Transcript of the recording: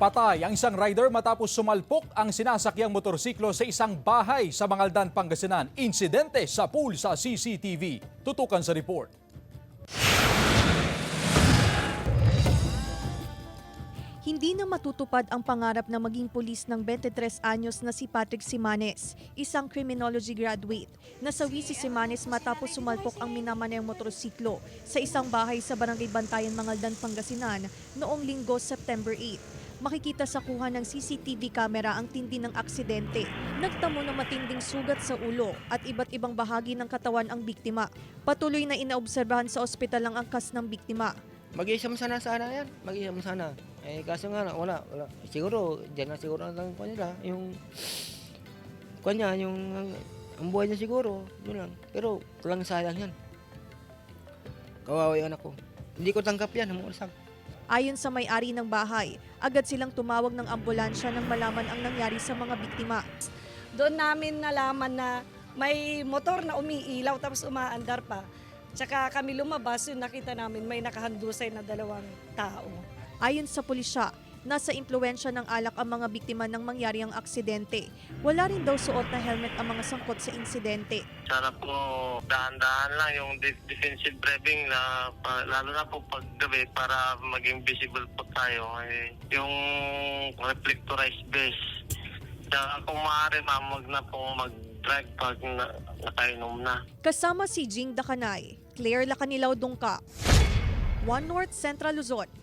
Patay ang isang rider matapos sumalpok ang sinasakyang motorsiklo sa isang bahay sa Mangaldan, Pangasinan. Insidente sa pool sa CCTV. Tutukan sa report. Hindi na matutupad ang pangarap na maging pulis ng 23 anyos na si Patrick Simanes, isang criminology graduate. Nasawi si Simanes matapos sumalpok ang minamanayang motorsiklo sa isang bahay sa Barangay Bantayan, Mangaldan, Pangasinan noong Linggo, September 8. Makikita sa kuha ng CCTV camera ang tindi ng aksidente. Nagtamo ng matinding sugat sa ulo at iba't ibang bahagi ng katawan ang biktima. Patuloy na inaobserbahan sa ospital ang angkas ng biktima. Mag-iisam sana yan. Mag-iisam sana. Eh, kaso nga, wala. Siguro, dyan na siguro lang po nila. Yung, kanya, ang buhay niya siguro. Yun lang. Pero, walang sayang yan. Kawawa yung anak ko. Hindi ko tanggap yan, umuusap. Ayon sa may-ari ng bahay, agad silang tumawag ng ambulansya nang malaman ang nangyari sa mga biktima. Doon namin nalaman na may motor na umiilaw tapos umaandar pa. Tsaka kami lumabas, yung nakita namin may nakahandusay na 2 tao. Ayon sa pulisya, nasa impluwensya ng alak ang mga biktima ng mangyari ang aksidente. Wala rin daw suot na helmet ang mga sangkot sa insidente. Sana po dahan-dahan lang yung defensive driving na lalo na po paggabi para maging visible po tayo. Yung reflectorized base. Kaya kung maaari ma'am, wag na pong mag-drive pag nakainom na. Kasama si Jing Dakanay, Claire Lacanilaw Dungka, One North Central Luzon.